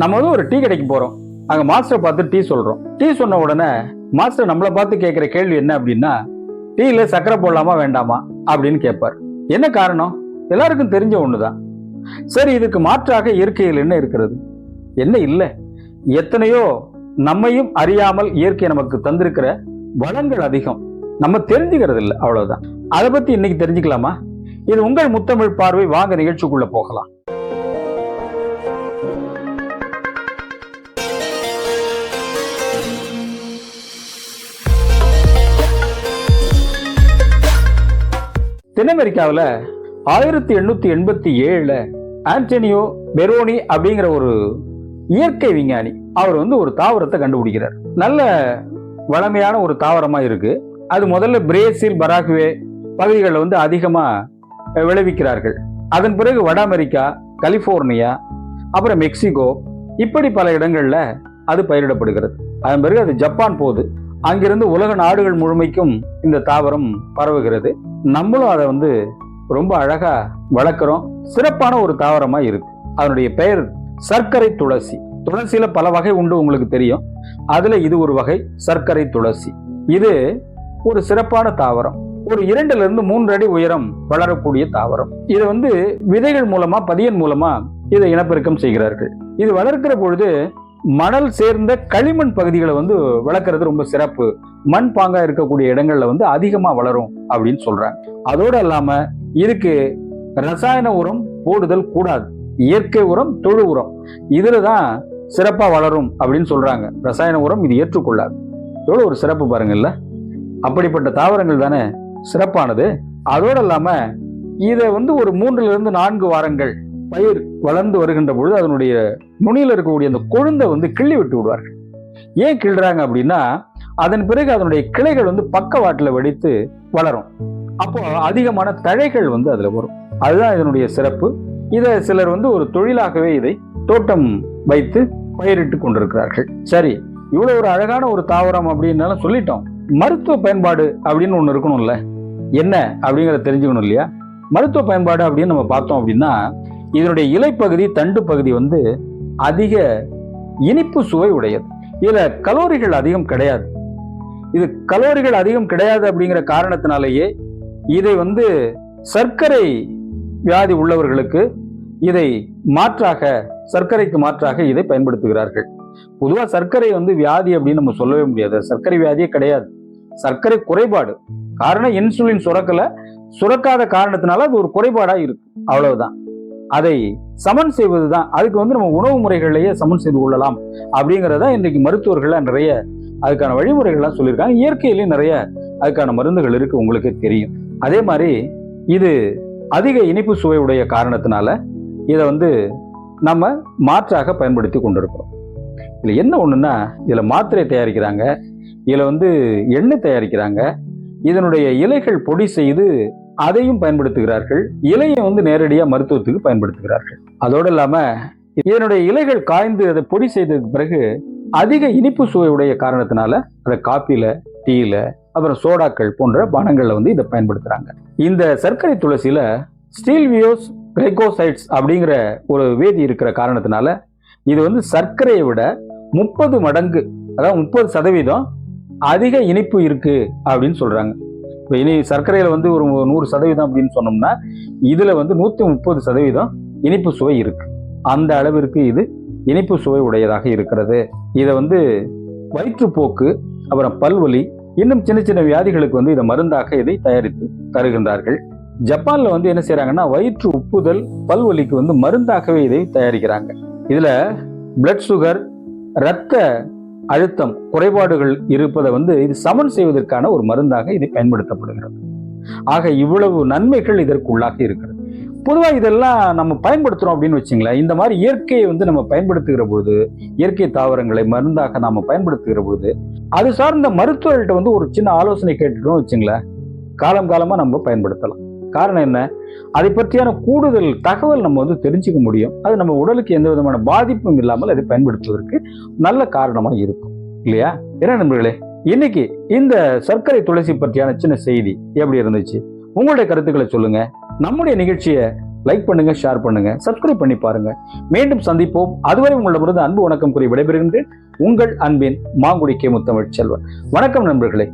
நம்ம வந்து ஒரு டீ கடைக்கு போறோம், அங்க மாஸ்டர் பார்த்து டீ சொல்றோம். டீ சொன்ன உடனே மாஸ்டர் நம்மளை பார்த்து கேட்கிற கேள்வி என்ன அப்படின்னா, டீல சக்கரை போடலாமா வேண்டாமா அப்படின்னு கேட்பார். என்ன காரணம்? எல்லாருக்கும் தெரிஞ்ச ஒண்ணுதான். சரி, இதுக்கு மாற்றாக இயற்கையில் என்ன இருக்கிறது? என்ன இல்லை. எத்தனையோ நம்மையும் அறியாமல் இயற்கை நமக்கு தந்திருக்கிற வளங்கள் அதிகம், நம்ம தெரிஞ்சுக்கிறது இல்லை, அவ்வளவுதான். அதை பத்தி இன்னைக்கு தெரிஞ்சுக்கலாமா? இது உங்கள் முத்தமிழ் பார்வை. வாங்க நிகழ்ச்சிக்குள்ள போகலாம். தென் அமெரிக்காவில் 1887 ஆண்டனியோ பெரோனி அப்படிங்கிற ஒரு இயற்கை விஞ்ஞானி அவர் வந்து ஒரு தாவரத்தை கண்டுபிடிக்கிறார். நல்ல வளமையான ஒரு தாவரமா இருக்கு. அது முதல்ல பிரேசில், பராகுவே பகுதிகளில் வந்து அதிகமா விளைவிக்கிறார்கள். அதன் பிறகு வட அமெரிக்கா, கலிபோர்னியா, அப்புறம் மெக்சிகோ, இப்படி பல இடங்கள்ல அது பயிரிடப்படுகிறது. அதன் பிறகு அது ஜப்பான் போகுது. அங்கிருந்து உலக நாடுகள் முழுமைக்கும் இந்த தாவரம் பரவுகிறது. நம்மளும் அதை வந்து ரொம்ப அழகா வளர்க்கிறோம். சிறப்பான ஒரு தாவரமா இருக்கு. அதனுடைய பெயர் சர்க்கரை துளசி. துளசியில பல வகை உண்டு, உங்களுக்கு தெரியும். அதுல இது ஒரு வகை, சர்க்கரை துளசி. இது ஒரு சிறப்பான தாவரம். ஒரு 2 to 3 அடி உயரம் வளரக்கூடிய தாவரம். இது வந்து விதைகள் மூலமா, பதியன் மூலமா இதை இனப்பெருக்கம் செய்கிறார்கள். இது வளர்க்கிற பொழுது மணல் சேர்ந்த களிமண் பகுதிகளை வந்து வளர்க்கறது ரொம்ப சிறப்பு. மண் பாங்கா இருக்கக்கூடிய இடங்கள்ல வந்து அதிகமா வளரும் அப்படின்னு சொல்றாங்க. அதோடு இல்லாம இதுக்கு ரசாயன உரம் போடுதல் கூடாது. இயற்கை உரம், தொழு உரம், இதுலதான் சிறப்பா வளரும் அப்படின்னு சொல்றாங்க. ரசாயன உரம் இது ஏற்றுக்கொள்ளாது. எவ்வளவு ஒரு சிறப்பு பாருங்கல்ல. அப்படிப்பட்ட தாவரங்கள் தானே சிறப்பானது. அதோடு இல்லாம இதை வந்து ஒரு 3 to 4 வாரங்கள் பயிர் வளர்ந்து வருகின்ற பொழுது அதனுடைய நுனியில் இருக்கக்கூடிய அந்த கொழுந்தை வந்து கிள்ளி விட்டு விடுவார்கள். ஏன் கிள்றாங்க அப்படின்னா, அதன் பிறகு அதனுடைய கிளைகள் வந்து பக்கவாட்டில் வெடித்து வளரும். அப்போ அதிகமான தழைகள் வந்து அதுல வரும். அதுதான் இதனுடைய சிறப்பு. இதை சிலர் வந்து ஒரு தொழிலாகவே இதை தோட்டம் வைத்து பயிரிட்டு கொண்டிருக்கிறார்கள். சரி, இவ்வளவு ஒரு அழகான ஒரு தாவரம் அப்படின்னாலும் சொல்லிட்டோம். மருத்துவ பயன்பாடு அப்படின்னு ஒண்ணு இருக்கணும்ல. என்ன அப்படிங்கிறத தெரிஞ்சுக்கணும் இல்லையா? மருத்துவ பயன்பாடு அப்படின்னு நம்ம பார்த்தோம் அப்படின்னா, இதனுடைய இலைப்பகுதி, தண்டு பகுதி வந்து அதிக இனிப்பு சுவை உடையது. இதுல கலோரிகள் அதிகம் கிடையாது. இது கலோரிகள் அதிகம் கிடையாது அப்படிங்கிற காரணத்தினாலேயே இதை வந்து சர்க்கரை வியாதி உள்ளவர்களுக்கு இதை மாற்றாக, சர்க்கரைக்கு மாற்றாக இதை பயன்படுத்துகிறார்கள். பொதுவா சர்க்கரை வந்து வியாதி அப்படின்னு நம்ம சொல்லவே முடியாது. சர்க்கரை வியாதியே கிடையாது, சர்க்கரை குறைபாடு. காரணம் இன்சுலின் சுரக்காத காரணத்தினால அது ஒரு குறைபாடா இருக்கு, அவ்வளவுதான். அதை சமன் செய்வதுதான். அதுக்கு வந்து நம்ம உணவு முறைகளையே சமன் செய்து கொள்ளலாம் அப்படிங்கிறத இன்றைக்கு மருத்துவர்கள் நிறைய அதுக்கான வழிமுறைகள்லாம் சொல்லியிருக்காங்க. இயற்கையிலேயும் நிறைய அதுக்கான மருந்துகள் இருக்கு, உங்களுக்கே தெரியும். அதே மாதிரி இது அதிக இனிப்பு சுவையுடைய காரணத்தினால இதை வந்து நம்ம மாற்றாக பயன்படுத்தி கொண்டிருக்கிறோம். இதுல என்ன ஒண்ணுன்னா, இதுல மாத்திரை தயாரிக்கிறாங்க, இதுல வந்து எண்ணெய் தயாரிக்கிறாங்க, இதனுடைய இலைகள் பொடி செய்து அதையும் பயன்படுத்துகிறார்கள். இலையை வந்து நேரடியா மருத்துவத்துக்கு பயன்படுத்துகிறார்கள். அதோடு இல்லாம இதனுடைய இலைகள் காய்ந்து அதை பொடி செய்ததுக்கு பிறகு அதிக இனிப்பு சுவையுடைய காரணத்தினால அதை காப்பில, டீல, அப்புறம் சோடாக்கள் போன்ற பானங்கள்ல வந்து இதை பயன்படுத்துறாங்க. இந்த சர்க்கரை துளசியில ஸ்டீல்வியோஸ் கிளைகோசைட்ஸ் அப்படிங்கிற ஒரு வேதி இருக்கிற காரணத்தினால இது வந்து சர்க்கரையை விட 30 மடங்கு, அதாவது 30% அதிக இனிப்பு இருக்கு அப்படின்னு சொல்றாங்க. இப்போ இனி சர்க்கரையில வந்து ஒரு 100% அப்படின்னு சொன்னோம்னா இதுல வந்து 130% இனிப்பு சுவை இருக்கு. அந்த அளவிற்கு இது இனிப்பு சுவை உடையதாக இருக்கிறது. இதை வந்து வயிற்றுப்போக்கு, அப்புறம் பல்வலி, இன்னும் சின்ன சின்ன வியாதிகளுக்கு வந்து இதை மருந்தாக இதை தயாரித்து தருகின்றார்கள். ஜப்பான்ல வந்து என்ன செய்யறாங்கன்னா, வயிற்று உப்புதல், பல்வலிக்கு வந்து மருந்தாகவே இதை தயாரிக்கிறாங்க. இதுல பிளட் சுகர், இரத்த அழுத்தம் குறைபாடுகள் இருப்பதை வந்து இது சமன் செய்வதற்கான ஒரு மருந்தாக இது பயன்படுத்தப்படுகிறது. ஆக இவ்வளவு நன்மைகள் இதற்குள்ளாக இருக்கிறது. பொதுவாக இதெல்லாம் நம்ம பயன்படுத்துறோம் அப்படின்னு வச்சுங்களேன். இந்த மாதிரி இயற்கையை வந்து நம்ம பயன்படுத்துகிற பொழுது, இயற்கை தாவரங்களை மருந்தாக நாம பயன்படுத்துகிற பொழுது, அது சார்ந்த மருத்துவர்கள்ட்ட வந்து ஒரு சின்ன ஆலோசனை கேட்டுட்டோம் வச்சுங்களேன், காலமா நம்ம பயன்படுத்தலாம். காரணம் என்ன? அதை பற்றியான கூடுதல் தகவல் நம்ம வந்து தெரிஞ்சுக்க முடியும். அது நம்ம உடலுக்கு எந்த விதமான பாதிப்பும் இல்லாமல் அதை பயன்படுத்துவதற்கு நல்ல காரணமா இருக்கும், இல்லையா? என்ன நண்பர்களே, இன்னைக்கு இந்த சர்க்கரை துளசி பற்றியான சின்ன செய்தி எப்படி இருந்துச்சு? உங்களுடைய கருத்துக்களை சொல்லுங்க. நம்முடைய நிகழ்ச்சியை லைக் பண்ணுங்க, ஷேர் பண்ணுங்க, சப்ஸ்கிரைப் பண்ணி பாருங்க. மீண்டும் சந்திப்போம். அதுவரை உங்களிடமிருந்து அன்பு வணக்கம் கூறி விடைபெறுகின்றேன். உங்கள் அன்பின் மாங்குடி கே. முத்தமிழ் செல்வன். வணக்கம் நண்பர்களே.